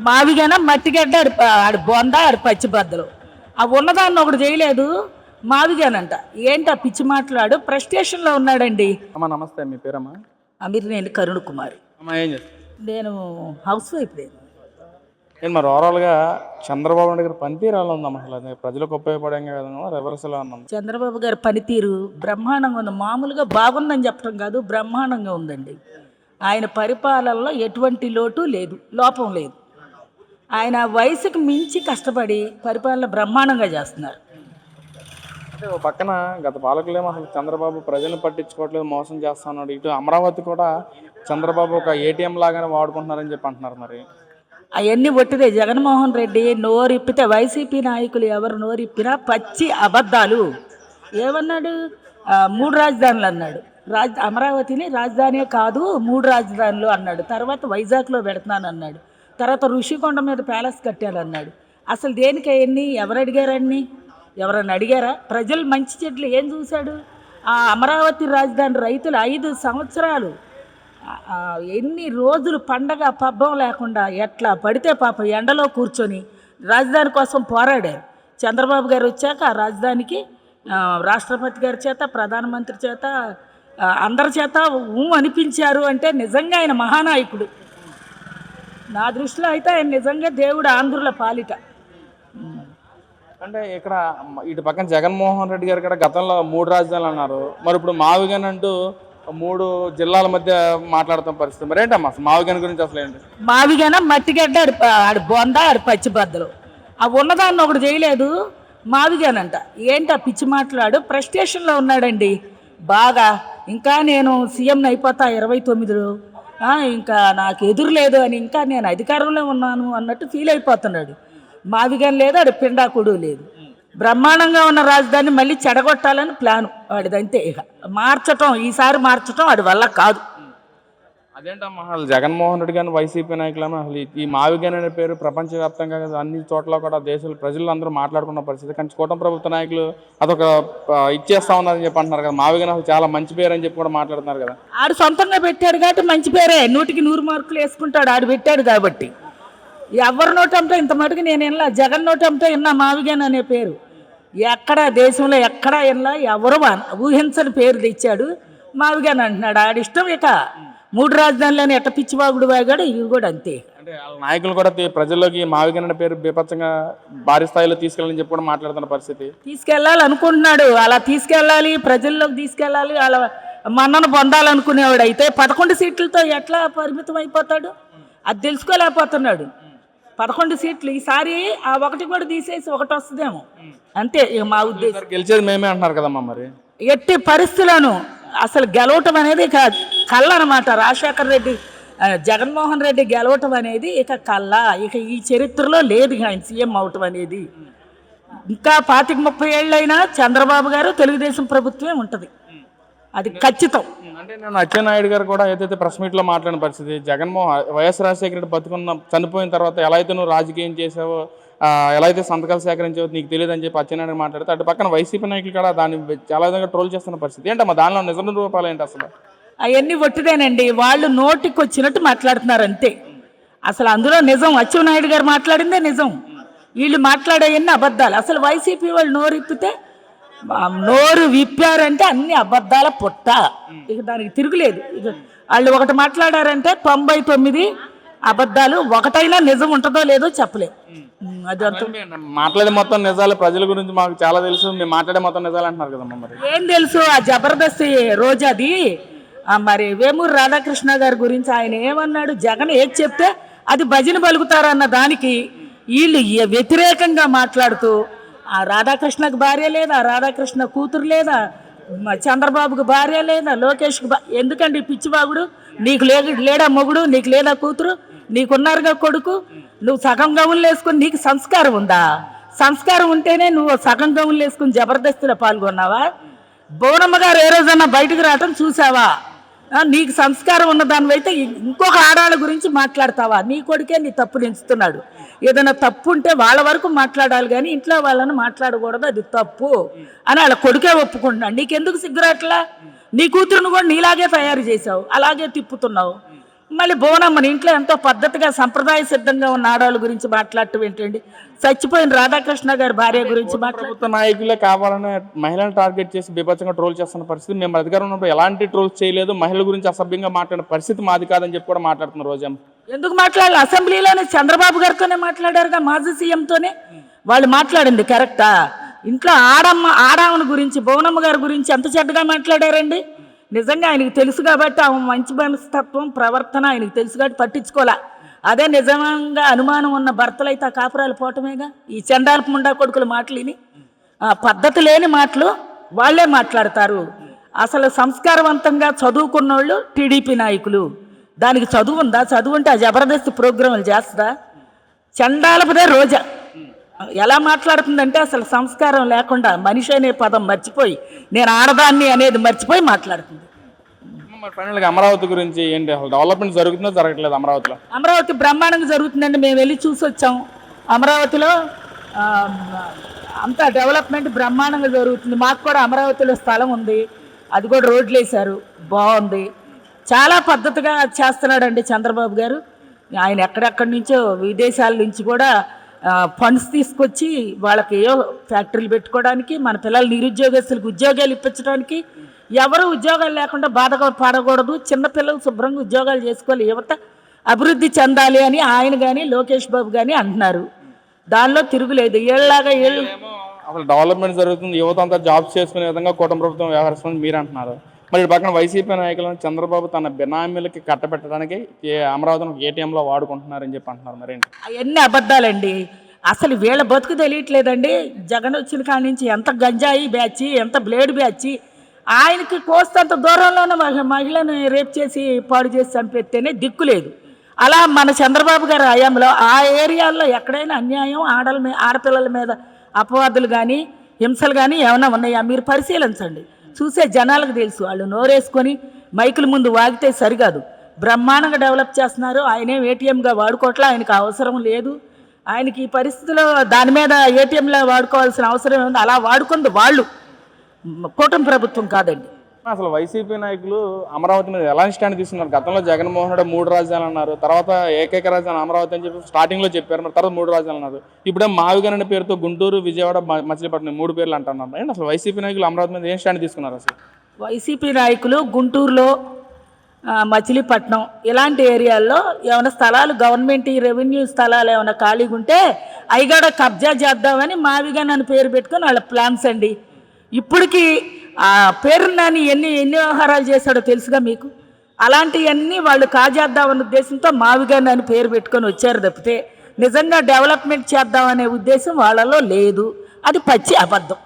మావిగాన మట్టిగడ్డ ఆడు బొంద ఆడు పచ్చిబద్దలు అవి ఉన్నదాన్ని ఒకటి చేయలేదు మావిగానంట. ఏంటి ఆ పిచ్చి మాట్లాడు ప్రెస్టేషన్లో ఉన్నాడండి. అమ్మా నమస్తే, మీ పేరమ్మా? అమీర్ నేను కరుణ కుమారి. అమ్మా ఏం చేస్తారు? నేను హౌస్ వైఫ్. లేదు నేను మరి ఓవరాల్గా చంద్రబాబు నాయుడు గారి పనితీరు ఎలా ఉందమ్మా? అసలు అది ప్రజలకు ఉపయోగపడే విధంగా రివర్స్ ఎలా ఉందమ్మా? చంద్రబాబు గారి పనితీరు బ్రహ్మాండంగా ఉంది. మామూలుగా బాగుందని చెప్పడం కాదు, బ్రహ్మాండంగా ఉందండి. ఆయన పరిపాలనలో ఎటువంటి లోటు లేదు, లోపం లేదు. ఆయన వయసుకు మించి కష్టపడి పరిపాలన బ్రహ్మాండంగా చేస్తున్నారు. అంటే ఓ పక్కన గత పాలకులేమో అసలు చంద్రబాబు ప్రజలను పట్టించుకోవట్లేదు, మోసం చేస్తా ఉన్నాడు. ఇటు అమరావతి కూడా చంద్రబాబు ఒక ఏటీఎం లాగానే వాడుకుంటున్నారని చెప్పి అంటున్నారు. మరి అవన్నీ ఒట్టిదే. జగన్మోహన్ రెడ్డి నోరిప్పితే వైసీపీ నాయకులు ఎవరు నోరిప్పినా పచ్చి అబద్ధాలు. ఏమన్నాడు? 3 రాజధానులు అన్నాడు. అమరావతిని రాజధానే కాదు 3 రాజధానులు అన్నాడు. తర్వాత వైజాగ్లో పెడుతున్నాను అన్నాడు. తర్వాత ఋషికొండ మీద ప్యాలెస్ కట్టాలన్నాడు. అసలు దేనికి అవన్నీ? ఎవరు అడిగారని? ఎవరన్నా అడిగారా? ప్రజలు మంచి చెట్లు ఏం చూశాడు? ఆ అమరావతి రాజధాని రైతులు 5 సంవత్సరాలు ఎన్ని రోజులు పండగ పబ్బం లేకుండా ఎట్లా పడితే పాపం ఎండలో కూర్చొని రాజధాని కోసం పోరాడారు. చంద్రబాబు గారు వచ్చాక ఆ రాజధానికి రాష్ట్రపతి గారి చేత, ప్రధానమంత్రి చేత, అందరి చేత అనిపించారు. అంటే నిజంగా ఆయన మహానాయకుడు. నా దృష్టిలో అయితే ఆయన నిజంగా దేవుడు ఆంధ్రుల పాలిట. అంటే ఇక్కడ ఇటు పక్కన జగన్మోహన్ రెడ్డి గారు కూడా గతంలో 3 రాజధానులు అన్నారు. మరి ఇప్పుడు మావిగన్ అంటూ 3 జిల్లాల మధ్య మాట్లాడుతున్న పరిస్థితి. మరి ఏంటమ్మా మావిగన్ గురించి అసలు ఏంటి? మావిగాన మట్టిగడ్డ ఆడు బొంద ఆడు పచ్చిబద్దలు అవి ఉన్నదాన్ని ఒకటి చేయలేదు మావిగానంట. ఏంటి ఆ పిచ్చి మాట్లాడు ప్రెస్టేషన్లో ఉన్నాడండి బాగా. ఇంకా నేను సీఎంని అయిపోతా 29లో, ఇంకా నాకు ఎదురు లేదు అని, ఇంకా నేను అధికారంలో ఉన్నాను అన్నట్టు ఫీల్ అయిపోతున్నాడు. మావిగాని లేదు, ఆడు పిండాకుడు లేదు. బ్రహ్మాండంగా ఉన్న రాజధాని మళ్ళీ చెడగొట్టాలని ప్లాను వాడిదంతే. ఇక ఈసారి మార్చటం వాడి వల్ల కాదు. అదేంటమ్మా అసలు జగన్మోహన్ రెడ్డి గారిని వైసీపీ నాయకులమ్మా అసలు ఈ మావిగన్ అనే పేరు ప్రపంచవ్యాప్తంగా అన్ని చోట్ల కూడా దేశాల ప్రజలు అందరూ మాట్లాడుకున్న పరిస్థితి. కానీ కూటమి ప్రభుత్వ నాయకులు అదొక ఇచ్చేస్తా ఉన్నారని చెప్పి అంటున్నారు కదా. మావిగన్ అసలు చాలా మంచి పేరు అని చెప్పి కూడా మాట్లాడుతున్నారు కదా. ఆడు సొంతంగా పెట్టాడు కాబట్టి మంచి పేరే, 100కి 100 మార్కులు వేసుకుంటాడు. ఆడు పెట్టాడు కాబట్టి. ఎవరి నోటంతో ఇంత మటుకు నేను వినలా. జగన్ నోటంతో విన్నా మావిగన్ అనే పేరు. ఎక్కడ దేశంలో ఎక్కడా వినలా. ఎవరు ఊహించని పేరు తెచ్చాడు మావిగన్ అంటున్నాడు. ఆడిష్టం. ఇక 3 రాజధానులని ఎట్ట పిచ్చివాగుడు వాగాడు, ఇవి కూడా అంతే. అంటే వాళ్ళ నాయకులు కూడా ప్రజల్లోకి మావిగన్ అనే పేరు బీభత్సంగా భారీ స్థాయిలో తీసుకెళ్ళాలని చెప్పి కూడా మాట్లాడుతున్న పరిస్థితి. తీసుకెళ్ళాలి అనుకుంటున్నాడు. అలా తీసుకెళ్ళాలి, ప్రజల్లోకి తీసుకెళ్ళాలి, అలా మన్నను పొందాలనుకునేవాడు. అయితే 11 సీట్లతో ఎట్లా పరిమితం అయిపోతాడు? అది తెలుసుకోలేకపోతున్నాడు. 11 సీట్లు ఈసారి ఆ ఒకటి కూడా తీసేసి ఒకటి వస్తుందేమో, అంతే. ఇక మా ఉద్దేశం గెలిచేది మేమే అంటున్నారు కదమ్మా. మరి ఎట్టి పరిస్థితులను అసలు గెలవటం అనేది కళ్ళ అనమాట. రాజశేఖర రెడ్డి, జగన్మోహన్ రెడ్డి గెలవటం అనేది ఇక కళ్ళ. ఇక ఈ చరిత్రలో లేదు ఆయన సీఎం అవటం అనేది. ఇంకా 25-30 ఏళ్ళైనా చంద్రబాబు గారు తెలుగుదేశం ప్రభుత్వమే ఉంటుంది, అది ఖచ్చితం. అంటే నేను అచ్చెన్నాయుడు గారు కూడా ఏదైతే ప్రెస్ మీట్లో మాట్లాడిన పరిస్థితి, వైఎస్ రాజశేఖర రెడ్డి చనిపోయిన తర్వాత ఎలా అయితే నువ్వు రాజకీయం చేసావో, ఎలా అయితే సంతకాలు సేకరించావో నీకు తెలియదు అని చెప్పి అచ్చెన్నాయుడు మాట్లాడితే, అటు పక్కన వైసీపీ నాయకులు కూడా దాన్ని చాలా విధంగా ట్రోల్ చేస్తున్న పరిస్థితి. ఏంటమ్మా దానిలో నిజ రూపాలు ఏంటి అసలు? అవన్నీ ఒట్టిదేనండి. వాళ్ళు నోటికి వచ్చినట్టు మాట్లాడుతున్నారు అంతే. అసలు అందులో నిజం అచ్చెన్నాయుడు గారు మాట్లాడిందే నిజం. వీళ్ళు మాట్లాడేవన్నీ అబద్ధాలు. అసలు వైసీపీ వాళ్ళు నోరు విప్పారంటే అన్ని అబద్ధాల పుట్ట. ఇక దానికి తిరుగులేదు. ఇక వాళ్ళు ఒకటి మాట్లాడారంటే 99 అబద్ధాలు. ఒకటైనా నిజం ఉంటుందో లేదో చెప్పలేదు. అది మాట్లాడే మొత్తం నిజాలు. ప్రజల గురించి మాకు చాలా తెలుసు, మేము మాట్లాడే మొత్తం నిజాలు అంటున్నారు కదమ్మా. మరి ఏం తెలుసు? ఆ జబర్దస్త్ రోజాది మరి వేమూరు రాధాకృష్ణ గారి గురించి ఆయన ఏమన్నాడు? జగన్ ఏది చెప్తే అది భజన పలుకుతారన్న దానికి వీళ్ళు వ్యతిరేకంగా మాట్లాడుతూ, ఆ రాధాకృష్ణకు భార్య లేదా, రాధాకృష్ణ కూతురు లేదా, చంద్రబాబుకు భార్య లేదా, లోకేష్కి ఎందుకండి పిచ్చిబాగుడు? నీకు లేడా మొగుడు? నీకు లేదా కూతురు? నీకున్నారుగా కొడుకు? నువ్వు సగం గౌన్లు వేసుకుని నీకు సంస్కారం ఉందా? సంస్కారం ఉంటేనే నువ్వు సగం గౌన్లు వేసుకుని జబర్దస్తిలో పాల్గొన్నావా? బోనమ్మ గారు ఏ రోజన్నా బయటకు రావటం చూసావా? నీకు సంస్కారం ఉన్నదానివైతే ఇంకొక ఆడాళ్ళ గురించి మాట్లాడతావా? నీ కొడుకే నీ తప్పులు ఎంచుతున్నాడు. ఏదైనా తప్పు ఉంటే వాళ్ళ వరకు మాట్లాడాలి కానీ ఇంట్లో వాళ్ళని మాట్లాడకూడదు, అది తప్పు అని వాళ్ళ కొడుకే ఒప్పుకుంటున్నాడు. నీకెందుకు సిగ్గురాట్లా? నీ కూతురును కూడా నీలాగే తయారు చేసావు, అలాగే తిప్పుతున్నావు. మళ్ళీ బోనమ్మని ఇంట్లో ఎంతో పద్ధతిగా సంప్రదాయ సిద్ధంగా ఉన్న ఆడవాళ్ళ గురించి మాట్లాడటం ఏంటండి? చచ్చిపోయిన రాధాకృష్ణ గారి భార్య గురించి ప్రభుత్వ నాయకులే కావాలని మహిళలను టార్గెట్ చేసి బీభత్సంగా ట్రోల్ చేస్తున్న పరిస్థితి. మేము అధికారం ఉన్నప్పుడు ఎలాంటి ట్రోల్స్ చేయలేదు, మహిళల గురించి అసభ్యంగా మాట్లాడిన పరిస్థితి మాది కాదని చెప్పి కూడా మాట్లాడుతున్నారు రోజా. ఎందుకు మాట్లాడాలి? అసెంబ్లీలోనే చంద్రబాబు గారితోనే మాట్లాడారుగా, మాజీ సీఎంతోనే. వాళ్ళు మాట్లాడింది కరెక్టా? ఇంట్లో ఆడామని గురించి, బోనమ్మ గారి గురించి ఎంత చెడ్డగా మాట్లాడారండి. నిజంగా ఆయనకు తెలుసు కాబట్టి ఆమె మంచి మనస్తత్వం ప్రవర్తన ఆయనకు తెలుసు కాబట్టి పట్టించుకోలే. అదే నిజంగా అనుమానం ఉన్న భర్తలైతే ఆ కాపురాలు పోవటమేగా. ఈ చండాలపు ముండా కొడుకుల మాటలిని, పద్ధతి లేని మాటలు వాళ్ళే మాట్లాడతారు. అసలు సంస్కారవంతంగా చదువుకున్న వాళ్ళు టీడీపీ నాయకులు. దానికి చదువు ఉందా? చదువు ఉంటే ఆ జబర్దస్త్ ప్రోగ్రాములు చేస్తుందా? చండాలపుదే రోజా ఎలా మాట్లాడుతుందంటే అసలు సంస్కారం లేకుండా మనిషి అనే పదం మర్చిపోయి, నేను ఆడదాన్ని అనేది మర్చిపోయి మాట్లాడుతుంది. ఫైనల్గా అమరావతి గురించి ఏంటి, అసలు డెవలప్మెంట్ జరుగుతుందో జరగట్లేదు అమరావతిలో? అమరావతి బ్రహ్మాండంగా జరుగుతుందండి. మేము వెళ్ళి చూసి వచ్చాం. అమరావతిలో అంతా డెవలప్మెంట్ బ్రహ్మాండంగా జరుగుతుంది. మాకు కూడా అమరావతిలో స్థలం ఉంది, అది కూడా రోడ్లు వేశారు, బాగుంది. చాలా పద్ధతిగా చేస్తున్నాడండి చంద్రబాబు గారు. ఆయన ఎక్కడెక్కడి నుంచో విదేశాల నుంచి కూడా ఫండ్స్ తీసుకొచ్చి వాళ్ళకి ఏవో ఫ్యాక్టరీలు పెట్టుకోవడానికి, మన పిల్లలు నిరుద్యోగస్తులకు ఉద్యోగాలు ఇప్పించడానికి. ఎవరు ఉద్యోగాలు లేకుండా పడకూడదు, చిన్నపిల్లలు శుభ్రంగా ఉద్యోగాలు చేసుకోవాలి, యువత అభివృద్ధి చెందాలి అని ఆయన కానీ లోకేష్ బాబు కానీ అంటున్నారు. దానిలో తిరుగులేదు. అసలు డెవలప్మెంట్ జరుగుతుంది, యువత అంతా జాబ్స్ చేసుకునే విధంగా కూటమి ప్రభుత్వం వ్యవహరిస్తుంది మీరు అంటున్నారు. మరి పక్కన వైసీపీ నాయకులను చంద్రబాబు తన బినామీలకి కట్టబెట్టడానికి అమరావతిని ఏటీఎంలో వాడుకుంటున్నారని చెప్పి అంటున్నారు. మరేంటి అవన్నీ అబద్ధాలండి. అసలు వీళ్ళ బతుకు తెలియట్లేదండి. జగన్ వచ్చిన కాడి నుంచి ఎంత గంజాయి బ్యాచి, ఎంత బ్లేడ్ బ్యాచి. ఆయనకి కోస్తంత దూరంలోనే మహిళను రేప్ చేసి పాడు చేసి చంపేస్తేనే దిక్కు లేదు. అలా మన చంద్రబాబు గారి హయాంలో ఆ ఏరియాల్లో ఎక్కడైనా అన్యాయం, ఆడపిల్లల మీద అపవాదులు కానీ హింసలు కానీ ఏమైనా ఉన్నాయా మీరు పరిశీలించండి. చూసే జనాలకు తెలుసు. వాళ్ళు నోరేసుకొని మైకుల ముందు వాగితే సరికాదు. బ్రహ్మాండంగా డెవలప్ చేస్తున్నారు. ఆయనేం ఏటీఎంగా వాడుకోవట్లే, ఆయనకు అవసరం లేదు. ఆయనకి ఈ పరిస్థితిలో దాని మీద ఏటీఎంలో వాడుకోవాల్సిన అవసరం ఉంది. అలా వాడుకుంది వాళ్ళు, కూటమి ప్రభుత్వం కాదండి. అసలు వైసీపీ నాయకులు అమరావతి మీద ఎలాంటి స్టాండ్ తీసుకున్నారు? గతంలో జగన్మోహన్ రెడ్డి 3 రాజధానులు అన్నారు, తర్వాత ఏకైక రాజధాని అమరావతి అని చెప్పి స్టార్టింగ్లో చెప్పారు, మరి తర్వాత 3 రాజధానులు అన్నారు. ఇప్పుడే మావిగన్ అనే పేరుతో గుంటూరు, విజయవాడ, మచిలీపట్నం 3 పేర్లు అంటున్నారు. అండి అసలు వైసీపీ నాయకులు అమరావతి మీద ఏం స్టాండ్ తీసుకున్నారు? అసలు వైసీపీ నాయకులు గుంటూరులో, మచిలీపట్నం ఇలాంటి ఏరియాల్లో ఏమైనా స్థలాలు గవర్నమెంట్ రెవెన్యూ స్థలాలు ఏమైనా ఖాళీగా ఉంటే అవి కూడా కబ్జా చేద్దామని మావిగన్ అని పేరు పెట్టుకొని వాళ్ళ ప్లాన్స్ అండి. ఇప్పటికీ ఆ పేరు నాని ఎన్ని వ్యవహారాలు చేశాడో తెలుసుగా మీకు. అలాంటివన్నీ వాళ్ళు కాజేద్దామనే ఉద్దేశంతో మావిగన్ అని పేరు పెట్టుకొని వచ్చారు తప్పితే నిజంగా డెవలప్మెంట్ చేద్దామనే ఉద్దేశం వాళ్ళలో లేదు. అది పచ్చి అబద్ధం.